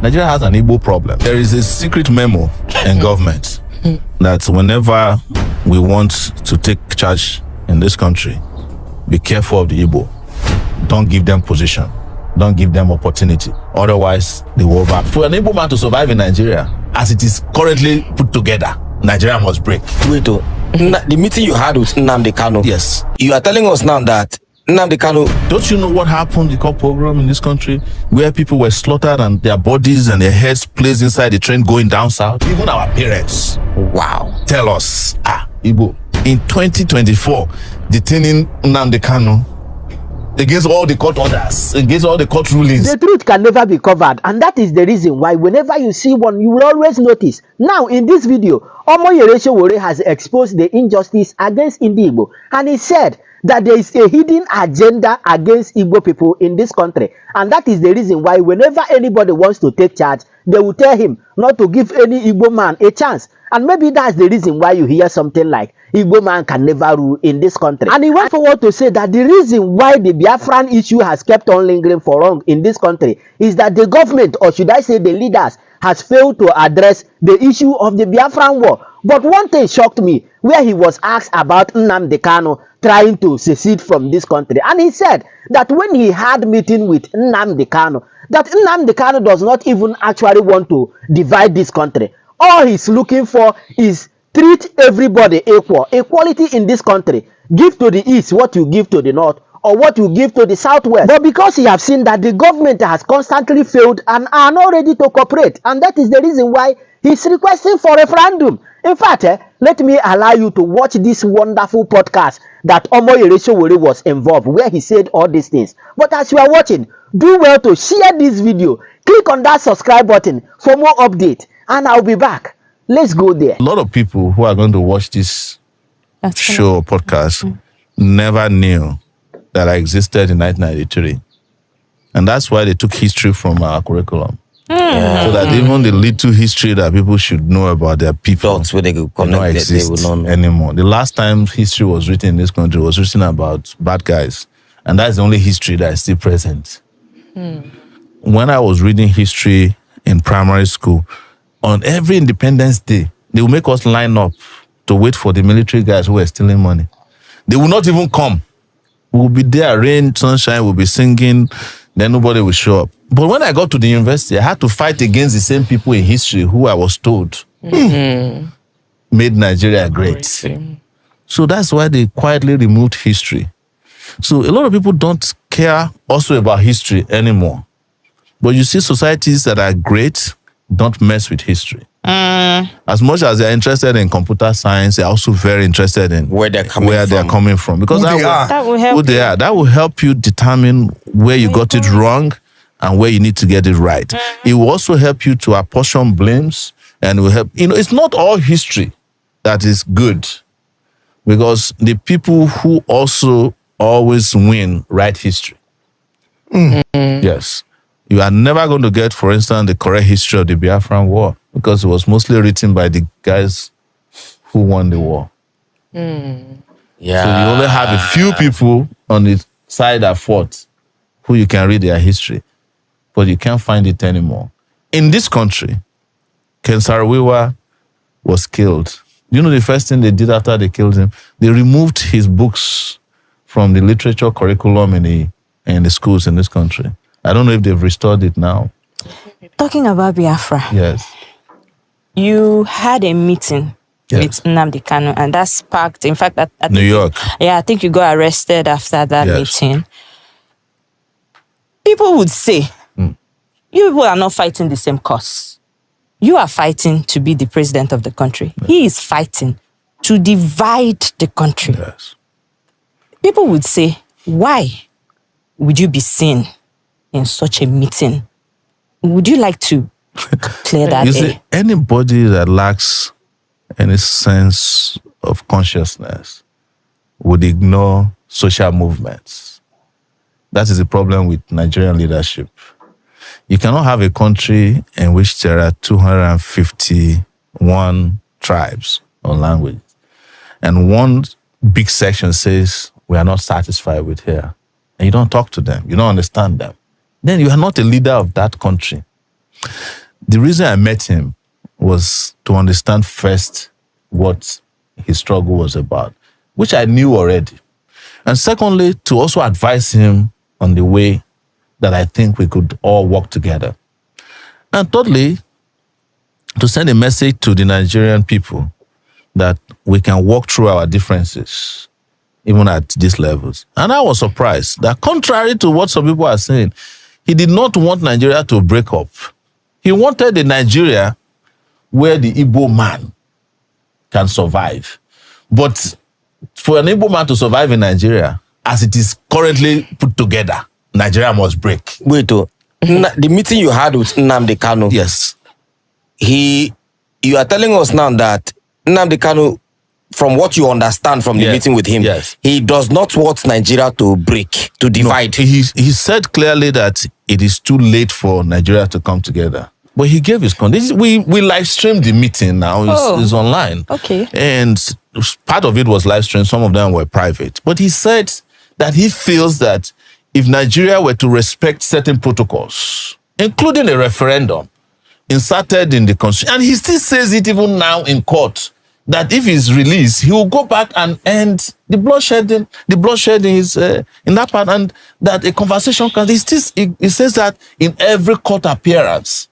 Nigeria has an Igbo problem. There is a secret memo in government that whenever we want to take charge in this country, be careful of the Igbo. Don't give them position. Don't give them opportunity. Otherwise, they will back. For an Igbo man to survive in Nigeria, as it is currently put together, Nigeria must break. Wait, the meeting you had with Nnamdi Kanu. Yes. You are telling us now that Nnamdi Kanu. Don't you know what happened, the cop program in this country, where people were slaughtered and their bodies and their heads placed inside the train going down south? Even our parents. Wow. Tell us, Igbo, in 2024, detaining Nnamdi Kanu against all the court orders, against all the court rulings. The truth can never be covered, and that is the reason why whenever you see one, you will always notice. Now, in this video, Omoyele Sowore has exposed the injustice against Igbo, and he said that there is a hidden agenda against Igbo people in this country, and that is the reason why whenever anybody wants to take charge, they will tell him not to give any Igbo man a chance. And maybe that's the reason why you hear something like Igbo man can never rule in this country. And he went forward to say that the reason why the Biafran issue has kept on lingering for long in this country is that the government, or should I say the leaders, has failed to address the issue of the Biafran war. But one thing shocked me, where he was asked about Nnamdi Kanu trying to secede from this country. And he said that when he had meeting with Nnamdi Kanu, that Nnamdi Kanu does not even actually want to divide this country. All he's looking for is treat everybody equal. Equality in this country. Give to the east what you give to the north, or what you give to the southwest. But because he has seen that the government has constantly failed and are not ready to cooperate, and that is the reason why he's requesting for referendum. In fact, let me allow you to watch this wonderful podcast that Omoyele Sowore was involved, where he said all these things. But as you are watching, do well to share this video. Click on that subscribe button for more updates, and I'll be back. Let's go there. A lot of people who are going to watch this show or podcast never knew that I existed in 1993. And that's why they took history from our curriculum. So that even the little history that people should know about their people Where they could don't exist anymore. The last time history was written in this country was written about bad guys. And that's the only history that is still present. When I was reading history in primary school, on every Independence Day, they will make us line up to wait for the military guys who were stealing money. They will not even come. We will be there, rain, sunshine, we'll be singing, then nobody will show up. But when I got to the university, I had to fight against the same people in history who I was told made Nigeria great. So that's why they quietly removed history. So a lot of people don't care also about history anymore. But you see societies that are great don't mess with history. As much as they're interested in computer science, they're also very interested in where they're coming from. Because that will help you determine where you got it wrong and where you need to get it right. It will also help you to apportion blames, and will help. It's not all history that is good, because the people who also always win write history. Yes. You are never going to get, for instance, the correct history of the Biafran War, because it was mostly written by the guys who won the war. So you only have a few people on the side that fought who you can read their history, but you can't find it anymore. In this country, Ken Saro-Wiwa was killed. You know the first thing they did after they killed him? They removed his books from the literature curriculum in the schools in this country. I don't know if they've restored it now. Talking about Biafra. Yes. You had a meeting with Nnamdi Kanu, and that sparked, in fact, at New York. I think you got arrested after that meeting. People would say, you people are not fighting the same cause. You are fighting to be the president of the country. Yes. He is fighting to divide the country. Yes. People would say, why would you be seen in such a meeting? Would you like to clear that You see, anybody that lacks any sense of consciousness would ignore social movements. That is the problem with Nigerian leadership. You cannot have a country in which there are 251 tribes or languages, and one big section says, we are not satisfied with here. And you don't talk to them. You don't understand them. Then you are not a leader of that country. The reason I met him was to understand first what his struggle was about, which I knew already. And secondly, to also advise him on the way that I think we could all work together. And thirdly, to send a message to the Nigerian people that we can walk through our differences, even at these levels. And I was surprised that contrary to what some people are saying, he did not want Nigeria to break up. He wanted a Nigeria where the Igbo man can survive. But for an Igbo man to survive in Nigeria, as it is currently put together, Nigeria must break. Wait, the meeting you had with Nnamdi Kanu. Yes. You are telling us now that Nnamdi Kanu, from what you understand from the meeting with him, yes, he does not want Nigeria to break, to divide. No, he said clearly that it is too late for Nigeria to come together. But he gave his conditions. We live streamed the meeting now. It's online. Okay. And part of it was live streamed. Some of them were private. But he said that he feels that if Nigeria were to respect certain protocols, including a referendum inserted in the constitution, and he still says it even now in court, that if he's released, he will go back and end the bloodshedding. The bloodshedding is in that part, and that a conversation can. He says that in every court appearance,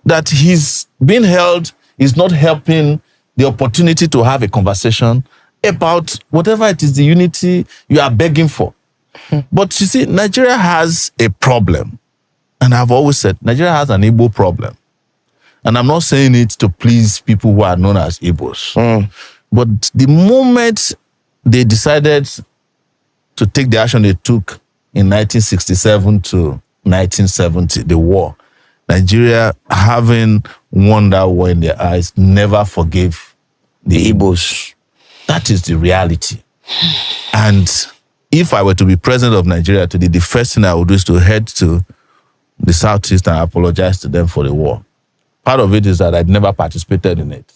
that he's being held is not helping the opportunity to have a conversation about whatever it is, the unity you are begging for. But you see, Nigeria has a problem. And I've always said, Nigeria has an Igbo problem. And I'm not saying it to please people who are known as Igbos. But the moment they decided to take the action they took in 1967 to 1970, the war, Nigeria, having won that war in their eyes, never forgave the Igbos. That is the reality. And if I were to be president of Nigeria today, the first thing I would do is to head to the Southeast and apologize to them for the war. Part of it is that I'd never participated in it.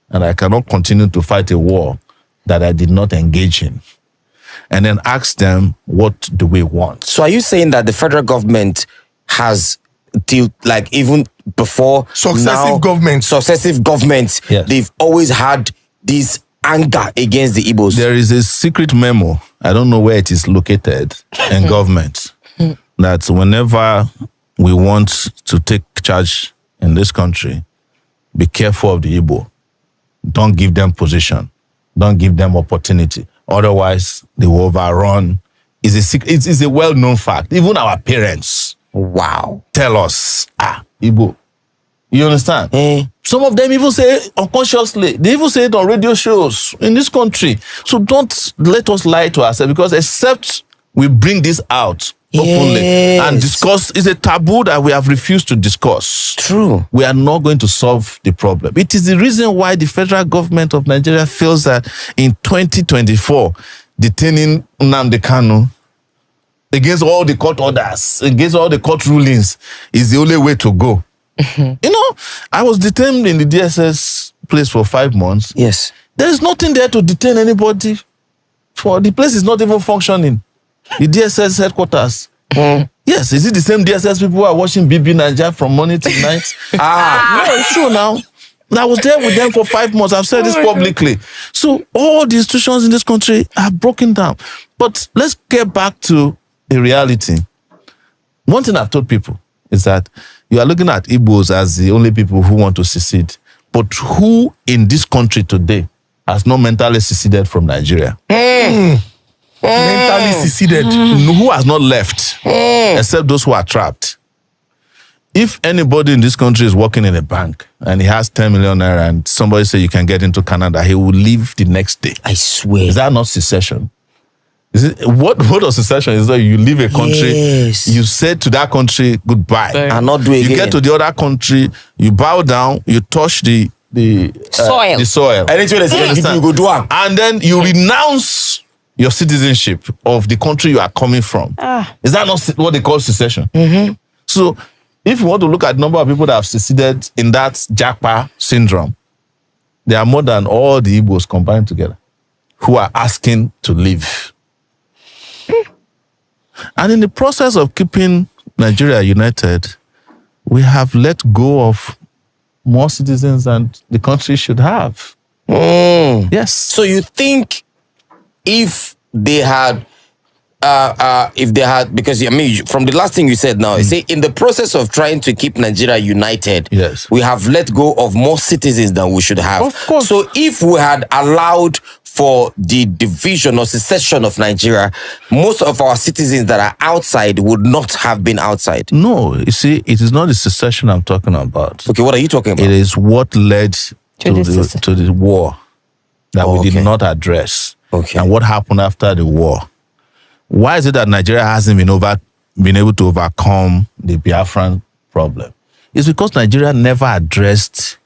And I cannot continue to fight a war that I did not engage in. And then ask them, what do we want? So are you saying that the federal government has, like even before successive governments, yes, they've always had this anger against the Igbos? There is a secret memo, I don't know where it is located, in government, that whenever we want to take charge in this country, be careful of the Igbo. Don't give them position. Don't give them opportunity. Otherwise, they will overrun. It's a well-known fact. Even our parents, wow, tell us, Igbo. You understand? Some of them even say unconsciously. They even say it on radio shows in this country. So don't let us lie to ourselves, because except we bring this out openly and discuss, it's a taboo that we have refused to discuss. True. We are not going to solve the problem. It is the reason why the federal government of Nigeria feels that in 2024, detaining Nnamdi Kanu against all the court orders, against all the court rulings, is the only way to go. You know, I was detained in the DSS place for 5 months. Yes. There is nothing there to detain anybody. The place is not even functioning. The DSS headquarters. Yes, is it the same DSS people who are watching BB Nigeria from morning to night? No, it's true now. I was there with them for 5 months. I've said this publicly. So all the institutions in this country are broken down. But let's get back to a reality. One thing I've told people is that you are looking at Igbos as the only people who want to secede. But who in this country today has not mentally seceded from Nigeria? Mentally seceded. Who has not left? Except those who are trapped. If anybody in this country is working in a bank and he has 10 million naira and somebody say you can get into Canada, he will leave the next day. I swear. Is that not secession? Is it, what of secession is that you leave a country, you say to that country goodbye, and not do it again. You get to the other country, you bow down, you touch the soil. The soil. Anything they say, you go do it. And then you renounce your citizenship of the country you are coming from. Is that not what they call secession? So if you want to look at the number of people that have seceded in that Japa syndrome, there are more than all the Igbos combined together who are asking to leave. And in the process of keeping Nigeria united, we have let go of more citizens than the country should have. Yes. So you think if they had, because I mean, from the last thing you said now, you say in the process of trying to keep Nigeria united, Yes, we have let go of more citizens than we should have. Of course. So if we had allowed for the division or secession of Nigeria, most of our citizens that are outside would not have been outside. No, you see, it is not the secession I'm talking about. Okay, what are you talking about? It is what led to the war that we did Okay. not address. Okay. And what happened after the war. Why is it that Nigeria hasn't been able to overcome the Biafran problem? It's because Nigeria never addressed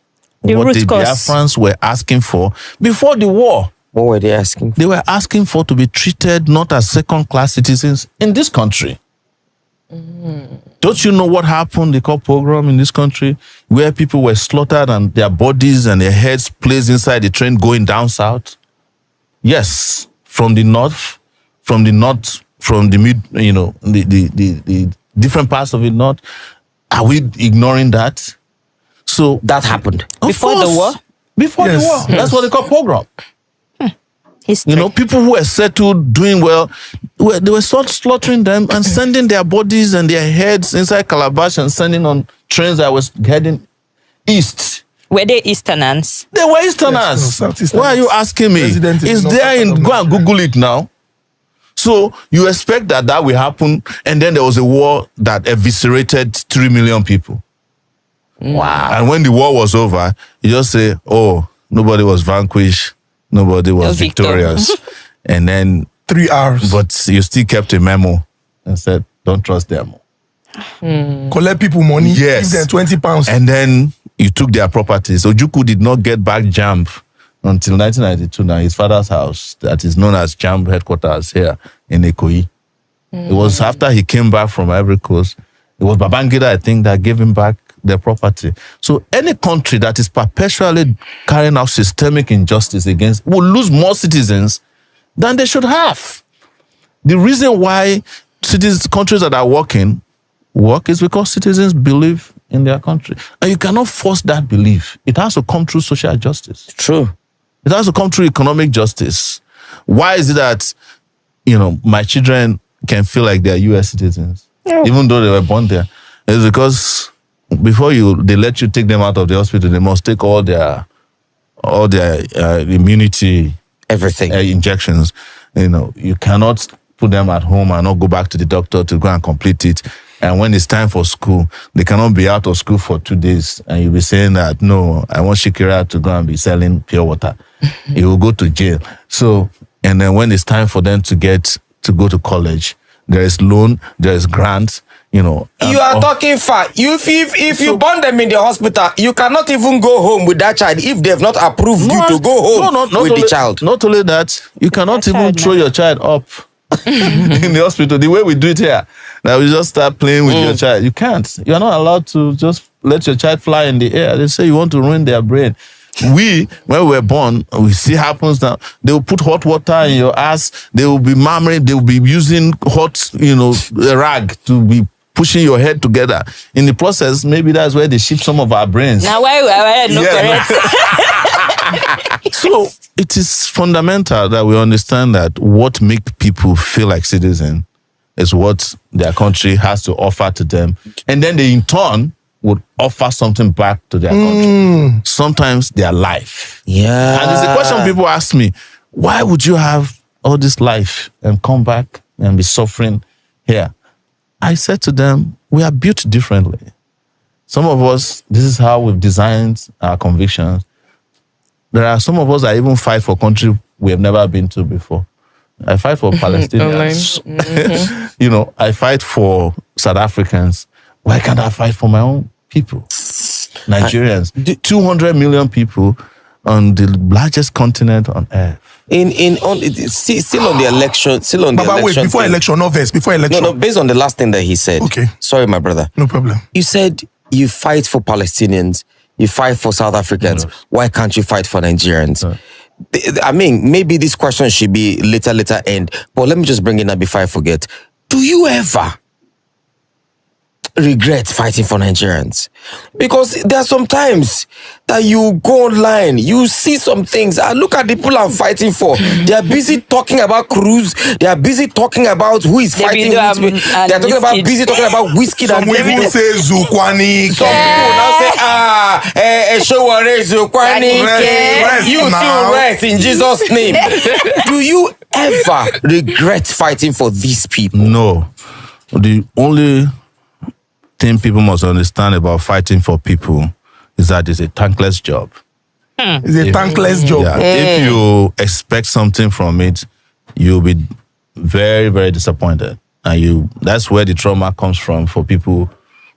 The what root the cause. Biafrans were asking for before the war. What were they asking? They were asking for to be treated not as second-class citizens in this country. Don't you know what happened, the called pogrom in this country, where people were slaughtered and their bodies and their heads placed inside the train going down south? Yes, from the north, from the mid, the different parts of the north. Are we ignoring that? So That happened. of Before the course, war? Before Yes, the war. That's what they call pogrom. History. People who were settled, doing well, they were slaughtering them and sending their bodies and their heads inside calabash and sending on trains that was heading east. Were they Easterners? They were Easterners. Yes, no, Southeasterners. Why are you asking me? President is It's not there in, part of go and Google it now. So you expect that will happen, and then there was a war that eviscerated 3 million people. Wow. And when the war was over, you just say, oh, nobody was vanquished, nobody was victor. victorious. And then 3 hours. but you still kept a memo and said, don't trust them. Collect people money. Yes. Give them 20 pounds. And then you took their properties. Ojukwu did not get back JAMB until 1992. Now, his father's house, that is known as JAMB headquarters here in Ikoyi. It was after he came back from Ivory Coast. It was Babangida, I think, that gave him back their property. So any country that is perpetually carrying out systemic injustice against will lose more citizens than they should have. The reason why countries that are work is because citizens believe in their country. And you cannot force that belief. It has to come through social justice. True. It has to come through economic justice. Why is it that, my children can feel like they're US citizens, even though they were born there? It's because before they let you take them out of the hospital, they must take all their immunity Everything. injections. You cannot put them at home and not go back to the doctor to go and complete it. And when it's time for school, they cannot be out of school for 2 days. And you'll be saying that, no, I want Shikira to go and be selling pure water. He will go to jail. So, and then when it's time for them to go to college, there is loan, there is grant, You are talking far. If you born them in the hospital, you cannot even go home with that child if they've not approved you to go home with the child. Not only that, you cannot even throw your child up in the hospital the way we do it here. Now we just start playing with your child. You can't. You are not allowed to just let your child fly in the air. They say you want to ruin their brain. When we were born, we see happens now. They will put hot water in your ass. They will be murmuring. They will be using hot, a rag to be pushing your head together. In the process, maybe that's where they shift some of our brains. Now why no correct? So it is fundamental that we understand that what makes people feel like citizens is what their country has to offer to them. And then they in turn would offer something back to their country. Sometimes their life. Yeah. And it's a question people ask me, why would you have all this life and come back and be suffering here? I said to them, we are built differently. Some of us, this is how we've designed our convictions. There are some of us that even fight for country we have never been to before. I fight for Palestinians. I fight for South Africans. Why can't I fight for my own people? Nigerians. 200 million people on the largest continent on earth. Still on the election. Baba, wait, before thing. election, not verse, before election. No, based on the last thing that he said. Okay. Sorry, my brother. No problem. You said you fight for Palestinians, you fight for South Africans. Yes. Why can't you fight for Nigerians? I mean, maybe this question should be later end, but let me just bring it up before I forget. Do you ever, regret fighting for Nigerians? Because there are some times that you go online, you see some things. I look at the people I'm fighting for. They are busy talking about cruise. They are busy talking about who is fighting. They are talking about busy talking about whiskey. Some people say Zukwani. Some people now say, Sowore Zukwani. Rest You now. too rest in Jesus' name. Do you ever regret fighting for these people? No. The only thing people must understand about fighting for people is that it's a thankless job. It's a thankless job. Yeah, if you expect something from it, you'll be very, very disappointed. And that's where the trauma comes from for people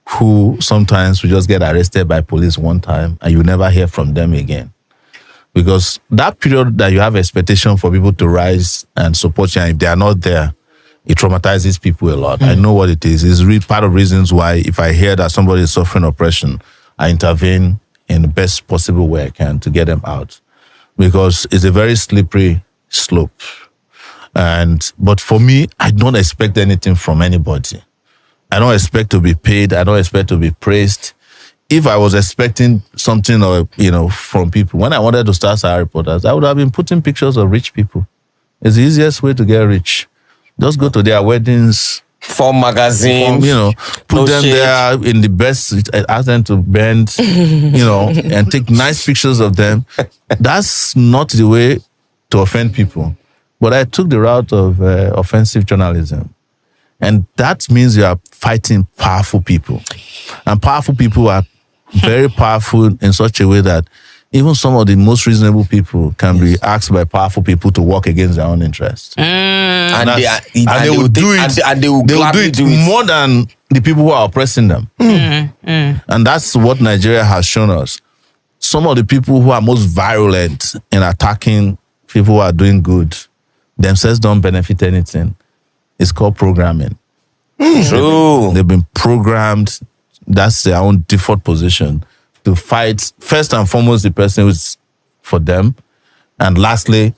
who sometimes will just get arrested by police one time and you never hear from them again. Because that period that you have expectation for people to rise and support you, and if they are not there, it traumatizes people a lot. I know what it is. It's really part of reasons why if I hear that somebody is suffering oppression, I intervene in the best possible way I can to get them out. Because it's a very slippery slope. But for me, I don't expect anything from anybody. I don't expect to be paid. I don't expect to be praised. If I was expecting something from people, when I wanted to start Sahara Reporters, I would have been putting pictures of rich people. It's the easiest way to get rich. Just go to their weddings. Form magazines. Put them there in the best, ask them to bend, and take nice pictures of them. That's not the way to offend people. But I took the route of offensive journalism. And that means you are fighting powerful people. And powerful people are very powerful in such a way that even some of the most reasonable people can be asked by powerful people to work against their own interests. And they will do it. And they will do gladly do it it more than the people who are oppressing them. And that's what Nigeria has shown us. Some of the people who are most virulent in attacking people who are doing good themselves don't benefit anything. It's called programming. True. They've been programmed. That's their own default position to fight first and foremost the person who's for them, and lastly,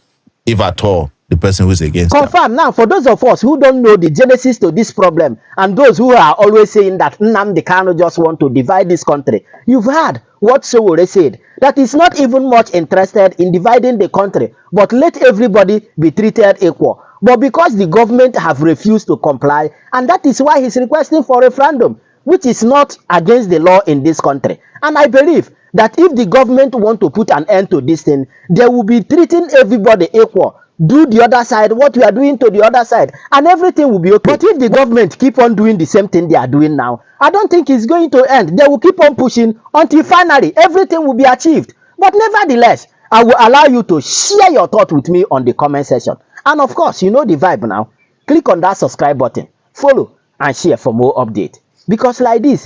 if at all, the person who's against them. Confirm now, for those of us who don't know the genesis to this problem, and those who are always saying that Nnamdi Kanu just want to divide this country, you've heard what Sowore said, that he's not even much interested in dividing the country, but let everybody be treated equal. But because the government have refused to comply, and that is why he's requesting for a referendum, which is not against the law in this country. And I believe that if the government want to put an end to this thing, they will be treating everybody equal. Do the other side what we are doing to the other side, and everything will be okay. But if the government keep on doing the same thing they are doing now, I don't think it's going to end. They will keep on pushing until finally everything will be achieved. But nevertheless, I will allow you to share your thought with me on the comment section. And of course, you know the vibe now. Click on that subscribe button, follow and share for more updates. Because like this,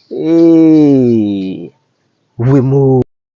we move.